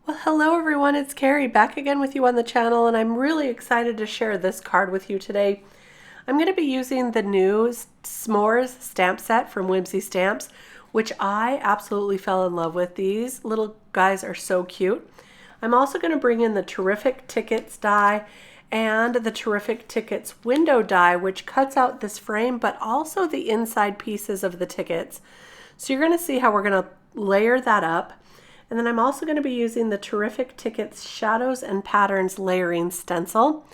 Well, hello everyone, it's Kari back again with you on the channel, and I'm really excited to share this card with you today. I'm going to be using the new S'mores stamp set from Whimsy Stamps, which I absolutely fell in love with. These little guys are so cute. I'm also going to bring in the Terrific Tickets die and the Terrific Tickets window die, which cuts out this frame, but also the inside pieces of the tickets. So you're going to see how we're going to layer that up. And then I'm also going to be using the Terrific Tickets Shadows and Patterns Layering Stencil.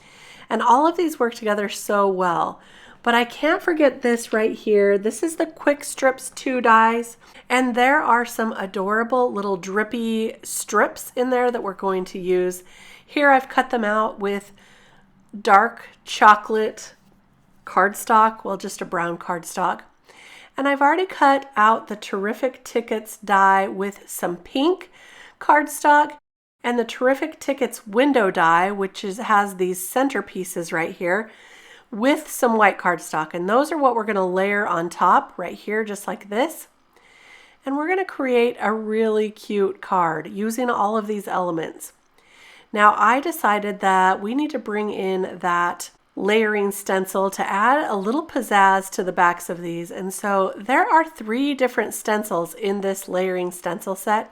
And all of these work together so well. But I can't forget this right here. This is the Quick Strips 2 dies. And there are some adorable little drippy strips in there that we're going to use. Here I've cut them out with dark chocolate cardstock, well, just a brown cardstock. And I've already cut out the Terrific Tickets die with some pink cardstock and the Terrific Tickets window die, which has these center pieces right here, with some white cardstock. And those are what we're going to layer on top right here, just like this. And we're going to create a really cute card using all of these elements. Now I decided that we need to bring in that layering stencil to add a little pizzazz to the backs of these. And so there are 3 different stencils in this layering stencil set.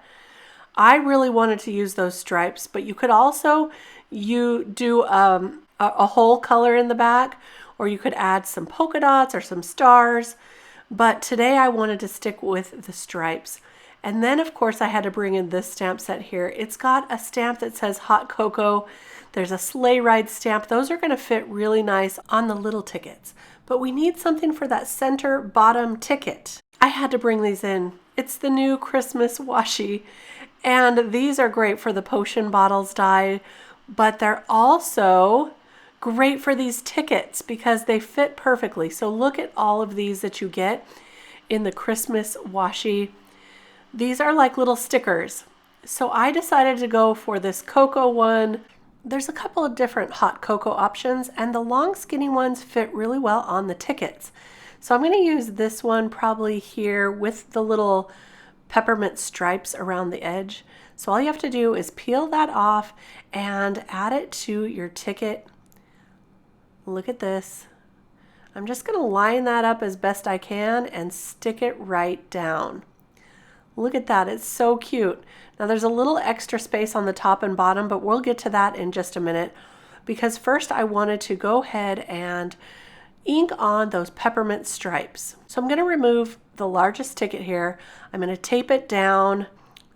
I really wanted to use those stripes, but you could also do a whole color in the back, or you could add some polka dots or some stars. But today I wanted to stick with the stripes. And then of course I had to bring in this stamp set here. It's got a stamp that says hot cocoa. There's a sleigh ride stamp. Those are going to fit really nice on the little tickets. But we need something for that center bottom ticket. I had to bring these in. It's the new Christmas washi. And these are great for the potion bottles die, but they're also great for these tickets because they fit perfectly. So look at all of these that you get in the Christmas washi. These are like little stickers. So I decided to go for this cocoa one. There's a couple of different hot cocoa options, and the long skinny ones fit really well on the tickets. So I'm going to use this one probably here with the little peppermint stripes around the edge. So all you have to do is peel that off and add it to your ticket. Look at this. I'm just going to line that up as best I can and stick it right down. Look at that, it's so cute. Now there's a little extra space on the top and bottom, but we'll get to that in just a minute, because first I wanted to go ahead and ink on those peppermint stripes. So I'm going to remove the largest ticket here. I'm going to tape it down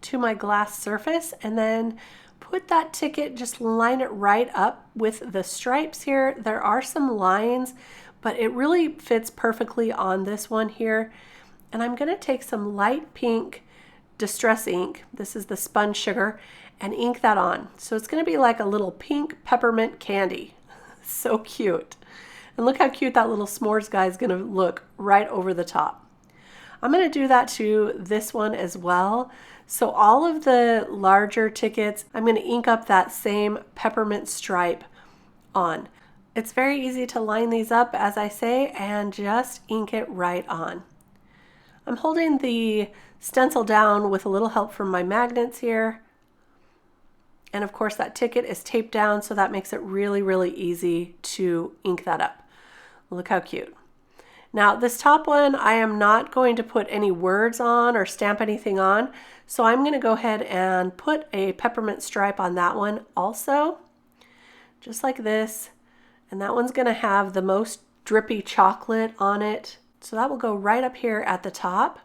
to my glass surface and then put that ticket, just line it right up with the stripes here. There are some lines, but it really fits perfectly on this one here. And I'm going to take some light pink distress ink, this is the sponge sugar, and ink that on. So it's going to be like a little pink peppermint candy. So cute. And look how cute that little s'mores guy is going to look right over the top. I'm going to do that to this one as well. So all of the larger tickets, I'm going to ink up that same peppermint stripe on. It's very easy to line these up, as I say, and just ink it right on. I'm holding the stencil down with a little help from my magnets here. And of course that ticket is taped down, so that makes it really, really easy to ink that up. Look how cute. Now this top one, I am not going to put any words on or stamp anything on. So I'm going to go ahead and put a peppermint stripe on that one also, just like this. And that one's going to have the most drippy chocolate on it. So that will go right up here at the top.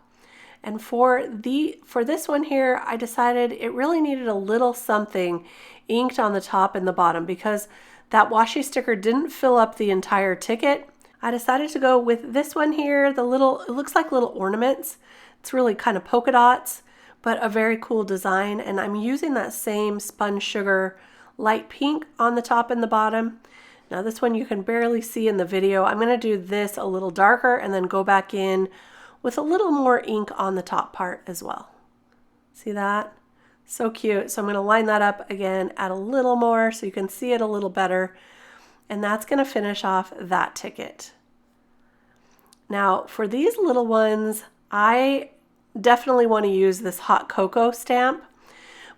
And for this one here, I decided it really needed a little something inked on the top and the bottom because that washi sticker didn't fill up the entire ticket. I decided to go with this one here, it looks like little ornaments. It's really kind of polka dots, but a very cool design. And I'm using that same sponge sugar light pink on the top and the bottom. Now this one you can barely see in the video. I'm going to do this a little darker and then go back in with a little more ink on the top part as well. See that? So cute. So I'm going to line that up again, add a little more so you can see it a little better. And that's going to finish off that ticket. Now for these little ones, I definitely want to use this hot cocoa stamp.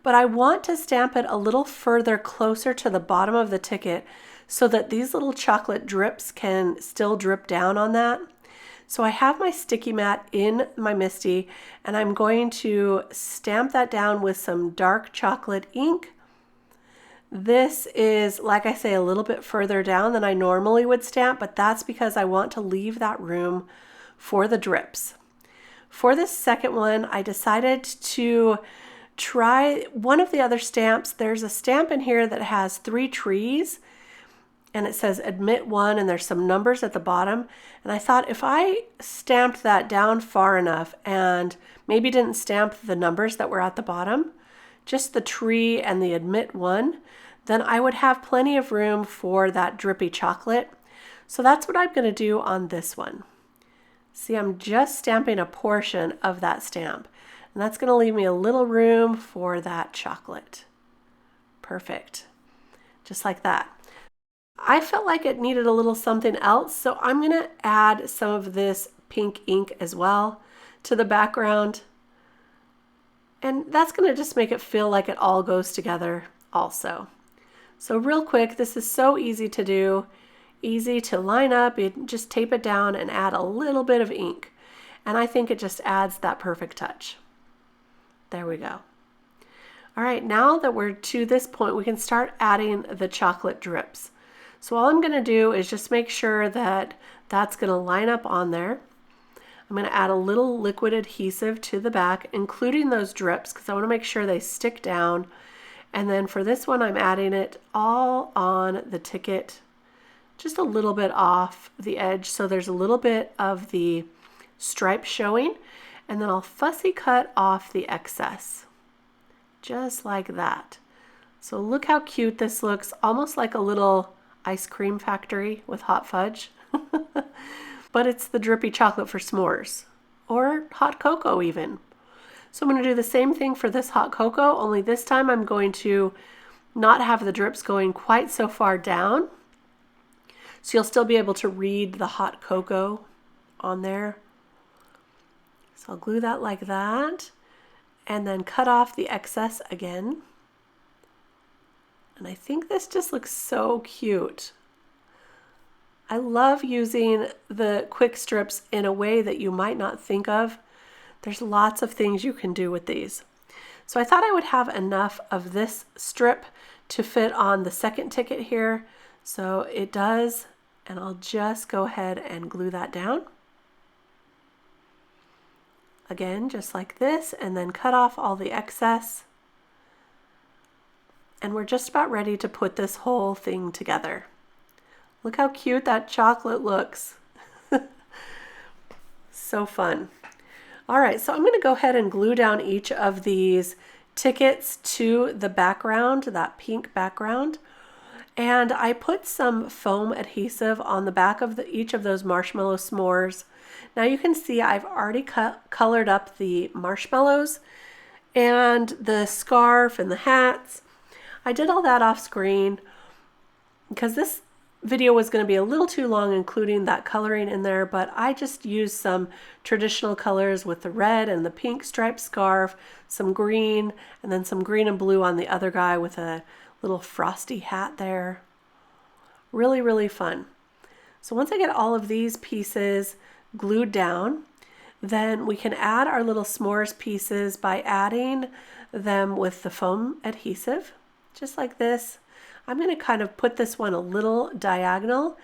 but I want to stamp it a little further closer to the bottom of the ticket so that these little chocolate drips can still drip down on that. So I have my sticky mat in my MISTI, and I'm going to stamp that down with some dark chocolate ink. This is, like I say, a little bit further down than I normally would stamp, but that's because I want to leave that room for the drips. For this second one, I decided to try one of the other stamps. There's a stamp in here that has 3 trees, and it says admit 1, and there's some numbers at the bottom. And I thought if I stamped that down far enough and maybe didn't stamp the numbers that were at the bottom, just the tree and the admit 1, then I would have plenty of room for that drippy chocolate. So that's what I'm going to do on this one. See, I'm just stamping a portion of that stamp, and that's going to leave me a little room for that chocolate. Perfect. Just like that. I felt like it needed a little something else, so I'm going to add some of this pink ink as well to the background. And that's going to just make it feel like it all goes together also. So real quick, this is so easy to do, easy to line up. You just tape it down and add a little bit of ink. And I think it just adds that perfect touch. There we go. All right, now that we're to this point, we can start adding the chocolate drips. So all I'm going to do is just make sure that that's going to line up on there. I'm going to add a little liquid adhesive to the back, including those drips, because I want to make sure they stick down. And then for this one, I'm adding it all on the ticket, just a little bit off the edge, so there's a little bit of the stripe showing. And then I'll fussy cut off the excess, just like that. So look how cute this looks, almost like a little ice cream factory with hot fudge. But it's the drippy chocolate for s'mores, or hot cocoa even. So I'm going to do the same thing for this hot cocoa, only this time I'm going to not have the drips going quite so far down. So you'll still be able to read the hot cocoa on there. So I'll glue that like that, and then cut off the excess again. And I think this just looks so cute. I love using the quick strips in a way that you might not think of. There's lots of things you can do with these. So I thought I would have enough of this strip to fit on the second ticket here. So it does, and I'll just go ahead and glue that down. Again, just like this, and then cut off all the excess. And we're just about ready to put this whole thing together. Look how cute that chocolate looks. So fun. All right, so I'm going to go ahead and glue down each of these tickets to the background, that pink background. And I put some foam adhesive on the back of each of those marshmallow s'mores. Now you can see I've already colored up the marshmallows and the scarf and the hats. I did all that off screen because this video was going to be a little too long, including that coloring in there, but I just used some traditional colors with the red and the pink striped scarf, some green, and then some green and blue on the other guy with a little frosty hat there. Really, really fun. So once I get all of these pieces glued down, then we can add our little s'mores pieces by adding them with the foam adhesive, just like this. I'm going to kind of put this one a little diagonal,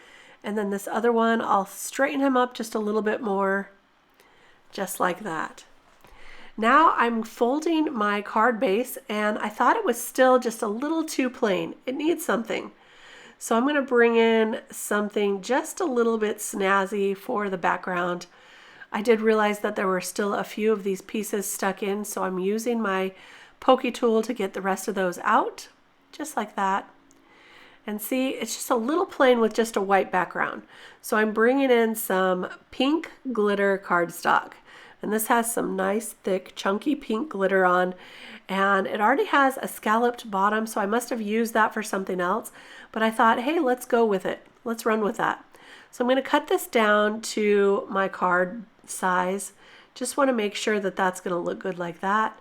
and then this other one, I'll straighten him up just a little bit more, just like that. Now I'm folding my card base, and I thought it was still just a little too plain. It needs something. So I'm going to bring in something just a little bit snazzy for the background. I did realize that there were still a few of these pieces stuck in, so I'm using my pokey tool to get the rest of those out, just like that. And see, it's just a little plain with just a white background. So I'm bringing in some pink glitter cardstock. And this has some nice, thick, chunky pink glitter on. And it already has a scalloped bottom, so I must have used that for something else. But I thought, hey, let's go with it. Let's run with that. So I'm going to cut this down to my card size. Just want to make sure that that's going to look good like that.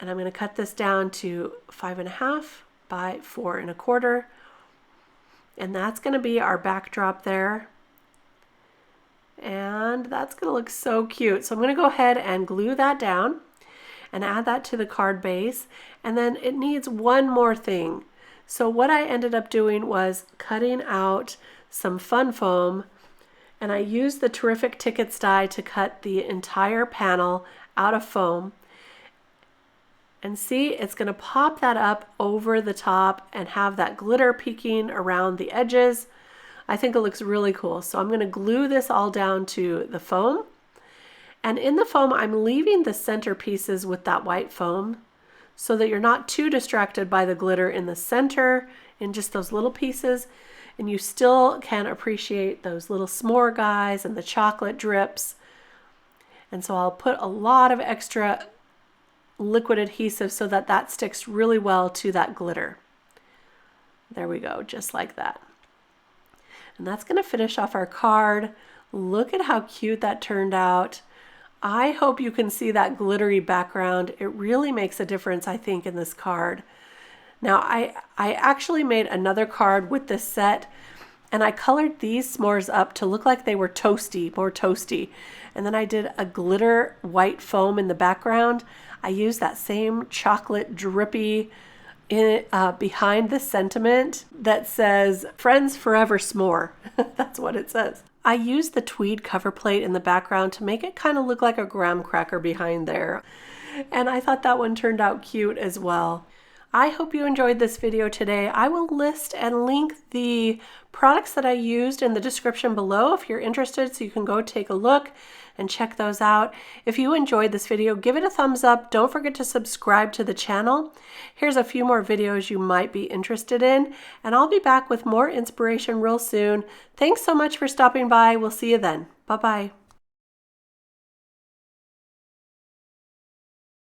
And I'm going to cut this down to 5.5 by 4.25. And that's going to be our backdrop there. And that's going to look so cute. So I'm going to go ahead and glue that down and add that to the card base. And then it needs one more thing. So what I ended up doing was cutting out some fun foam, and I used the Terrific Tickets die to cut the entire panel out of foam. And see, it's going to pop that up over the top and have that glitter peeking around the edges. I think it looks really cool. So I'm going to glue this all down to the foam. And in the foam, I'm leaving the center pieces with that white foam so that you're not too distracted by the glitter in the center in just those little pieces. And you still can appreciate those little s'more guys and the chocolate drips. And so I'll put a lot of extra liquid adhesive so that that sticks really well to that glitter. There we go, just like that. And that's going to finish off our card. Look at how cute that turned out. I hope you can see that glittery background. It really makes a difference, I think, in this card. Now, I actually made another card with this set, and I colored these s'mores up to look like they were toasty, more toasty. And then I did a glitter white foam in the background. I used that same chocolate drippy behind the sentiment that says, "Friends Forever S'more." That's what it says. I used the tweed cover plate in the background to make it kind of look like a graham cracker behind there. And I thought that one turned out cute as well. I hope you enjoyed this video today. I will list and link the products that I used in the description below if you're interested, so you can go take a look and check those out. If you enjoyed this video, give it a thumbs up. Don't forget to subscribe to the channel. Here's a few more videos you might be interested in, and I'll be back with more inspiration real soon. Thanks so much for stopping by. We'll see you then. Bye-bye.